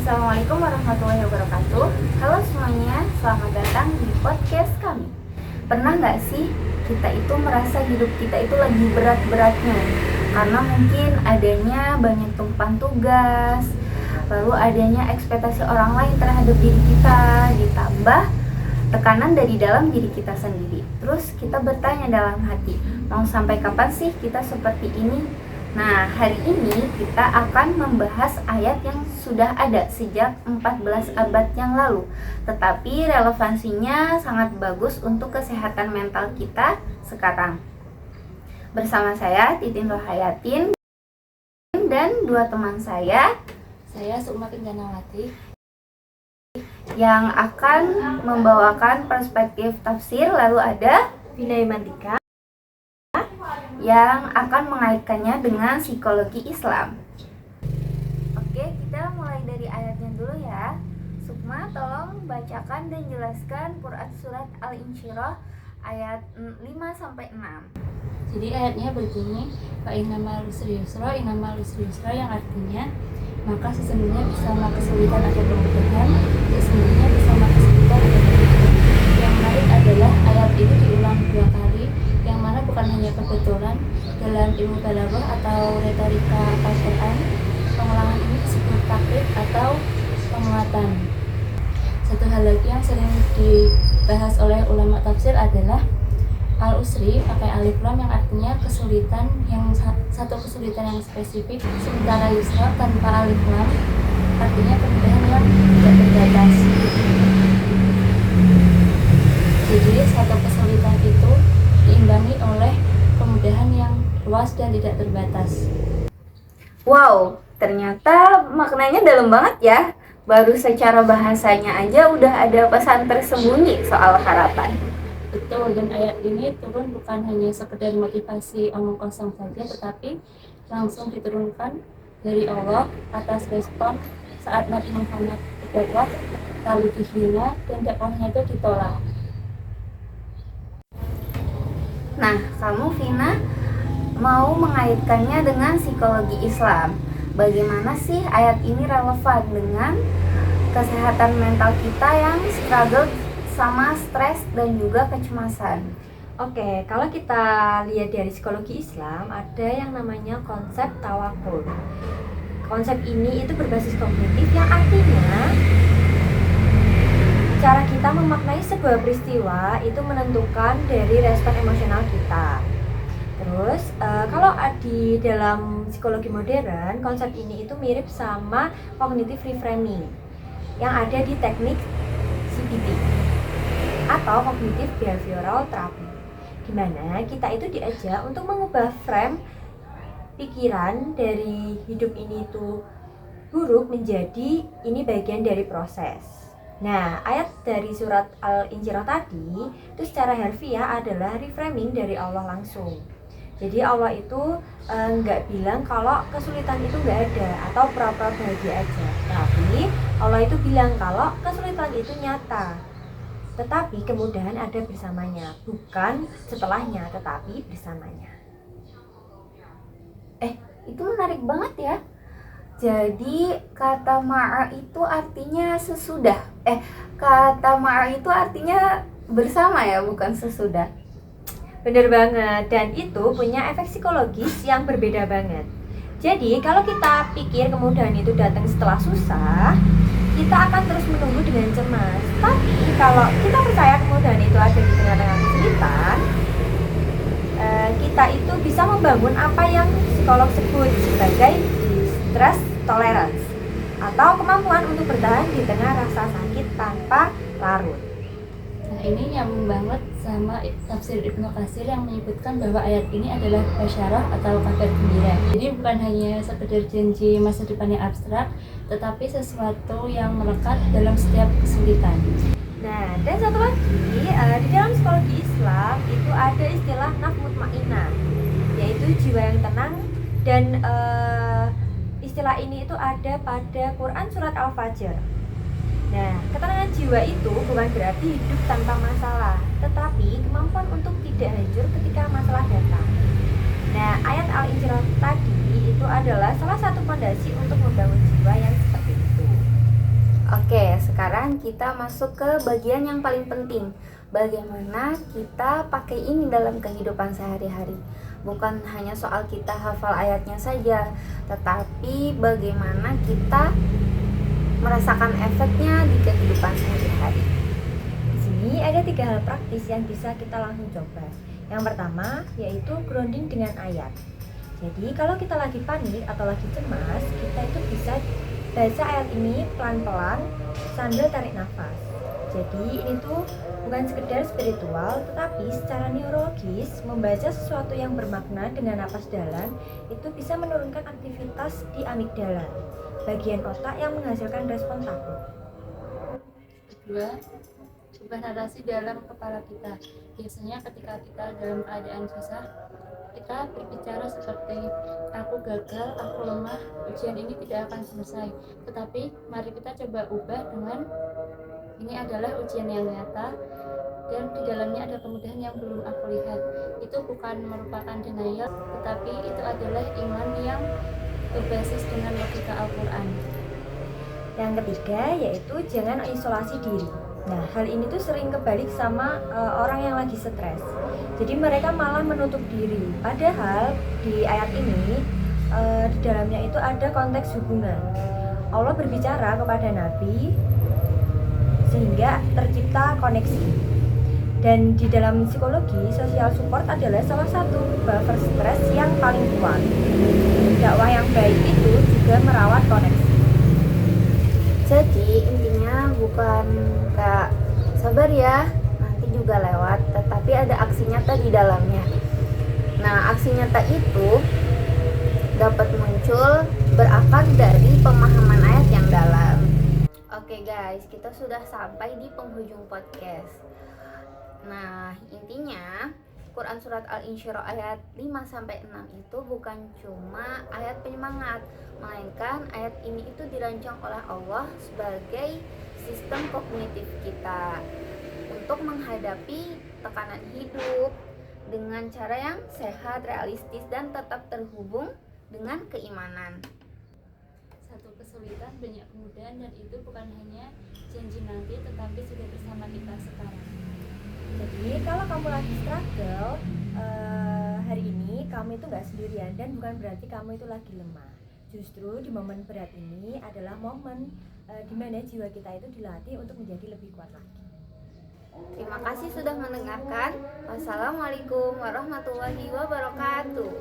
Assalamualaikum warahmatullahi wabarakatuh. Halo semuanya, selamat datang di podcast kami. Pernah nggak sih kita itu merasa hidup kita itu lagi berat-beratnya? Karena mungkin adanya banyak tumpang tugas, lalu adanya ekspektasi orang lain terhadap diri kita, ditambah tekanan dari dalam diri kita sendiri. Terus kita bertanya dalam hati, mau sampai kapan sih kita seperti ini? Nah, hari ini kita akan membahas ayat yang sudah ada sejak 14 abad yang lalu, tetapi relevansinya sangat bagus untuk kesehatan mental kita sekarang. Bersama saya Titin Rohayatin dan dua teman saya Sukma Pinjanawati, yang akan membawakan perspektif tafsir, lalu ada Vinay Mantika, yang akan mengaitkannya dengan psikologi Islam. Oke, kita mulai dari ayatnya dulu ya. Sukma, tolong bacakan dan jelaskan Quran surat Al-Insyirah ayat 5-6. Jadi ayatnya berbunyi Innamal usri yusra, innamal usri yusra, yang artinya maka sesungguhnya bersama kesulitan ada kemudahan, sesungguhnya bersama kesulitan ada kemudahan. Yang menarik adalah ayat ini diulang 2 kali, yang mana bukan hanya kebetulan dalam ilmu balaghah atau retorika Al-Quran. Pengulangan ini disebut takrib atau penguatan. Satu hal lagi yang sering dibahas oleh ulama tafsir adalah al-usri pakai alif lam, yang artinya kesulitan, yang satu kesulitan yang spesifik, sementara yusra tanpa alif lam artinya kemudahan yang tidak terbatas. Jadi satu kesulitan itu diimbangi oleh kemudahan yang luas dan tidak terbatas. Wow, ternyata maknanya dalam banget ya. Baru secara bahasanya aja udah ada pesan tersembunyi soal harapan. Betul, dan ayat ini turun bukan hanya sekedar motivasi omong kosong saja, tetapi langsung diturunkan dari Allah atas respon saat Nabi Muhammad berdakwah lalu dihina dan dakwahnya itu ditolak. Nah, kamu Vina mau mengaitkannya dengan psikologi Islam. Bagaimana sih ayat ini relevan dengan kesehatan mental kita yang struggle sama stres dan juga kecemasan? Oke, kalau kita lihat dari psikologi Islam, ada yang namanya konsep tawakul. Konsep ini itu berbasis kognitif, yang artinya cara kita memaknai sebuah peristiwa itu menentukan dari respon emosional kita. Terus, kalau di dalam psikologi modern, konsep ini itu mirip sama cognitive reframing yang ada di teknik CBT atau cognitive behavioral therapy, di mana kita itu diajak untuk mengubah frame pikiran dari hidup ini itu buruk menjadi ini bagian dari proses. Nah, ayat dari surat Al-Insyirah tadi itu secara harfiah adalah reframing dari Allah langsung. Jadi Allah itu nggak bilang kalau kesulitan itu nggak ada atau pura-pura bahagia aja, tapi Allah itu bilang kalau kesulitan itu nyata, tetapi kemudahan ada bersamanya, bukan setelahnya, tetapi bersamanya. Itu menarik banget ya. Jadi kata ma'a itu artinya sesudah. Kata ma'a itu artinya bersama ya, bukan sesudah. Bener banget, dan itu punya efek psikologis yang berbeda banget. Jadi kalau kita pikir kemudahan itu datang setelah susah, kita akan terus menunggu dengan cemas. Tapi kalau kita percaya kemudahan itu ada di tengah-tengah kesulitan, kita itu bisa membangun apa yang psikolog sebut sebagai stress tolerance, atau kemampuan untuk bertahan di tengah rasa sakit tanpa larut. Nah, ini nyambung banget sama tafsir Ibnu Katsir yang menyebutkan bahwa ayat ini adalah basyarah atau kabar gembira. Jadi bukan hanya sekedar janji masa depan yang abstrak, tetapi sesuatu yang melekat dalam setiap kesulitan. Nah, dan satu lagi, di dalam psikologi Islam itu ada istilah nafs mutmainnah, yaitu jiwa yang tenang, dan istilah ini itu ada pada Quran surat Al-Fajr. Nah, ketenangan jiwa itu bukan berarti hidup tanpa masalah, tetapi kemampuan untuk tidak hancur ketika masalah datang. Nah, ayat Al-Insyirah tadi itu adalah salah satu fondasi untuk membangun jiwa yang seperti itu. kita masuk ke bagian yang paling penting. Bagaimana kita pakai ini dalam kehidupan sehari-hari. Bukan hanya soal kita hafal ayatnya saja, tetapi bagaimana kita merasakan efeknya di kehidupan sehari-hari. Di sini ada 3 hal praktis yang bisa kita langsung coba. Yang pertama yaitu grounding dengan ayat. Jadi kalau kita lagi panik atau lagi cemas, kita itu bisa baca ayat ini pelan-pelan sambil tarik nafas. Jadi ini tuh bukan sekedar spiritual, tetapi secara neurologis membaca sesuatu yang bermakna dengan napas dalam itu bisa menurunkan aktivitas di amigdala, bagian otak yang menghasilkan respon takut. Kedua, ubah narasi dalam kepala kita. Biasanya ketika kita dalam keadaan susah, kita berbicara seperti aku gagal, aku lemah, ujian ini tidak akan selesai. Tetapi mari kita coba ubah dengan ini adalah ujian yang nyata dan di dalamnya ada kemudahan yang belum aku lihat. Itu bukan merupakan denial, tetapi itu adalah iman yang berbasis dengan logika Al-Quran. Yang ketiga yaitu jangan isolasi diri. Nah, hal ini tuh sering kebalik sama orang yang lagi stres. Jadi mereka malah menutup diri. Padahal di ayat ini di dalamnya itu ada konteks hubungan. Allah berbicara kepada Nabi sehingga tercipta koneksi. Dan di dalam psikologi, social support adalah salah satu buffer stres yang paling kuat. Dakwah yang baik itu juga merawat koneksi. Jadi intinya bukan kayak sabar ya, nanti juga lewat, tetapi ada aksi nyata di dalamnya. Nah, aksi nyata itu dapat muncul berakar dari pemahaman ayat yang dalam. Oke guys, kita sudah sampai di penghujung podcast. Nah, intinya Quran Surat Al-Insyirah ayat 5-6 itu bukan cuma ayat penyemangat, melainkan ayat ini itu dirancang oleh Allah sebagai sistem kognitif kita untuk menghadapi tekanan hidup dengan cara yang sehat, realistis, dan tetap terhubung dengan keimanan. Satu kesulitan, banyak kemudahan, dan itu bukan hanya janji nanti tetapi sudah bersama kita sekarang. Jadi kalau kamu lagi struggle hari ini, kamu itu nggak sendirian dan bukan berarti kamu itu lagi lemah. Justru di momen berat ini adalah momen di mana jiwa kita itu dilatih untuk menjadi lebih kuat lagi. Terima kasih sudah mendengarkan. Wassalamualaikum warahmatullahi wabarakatuh.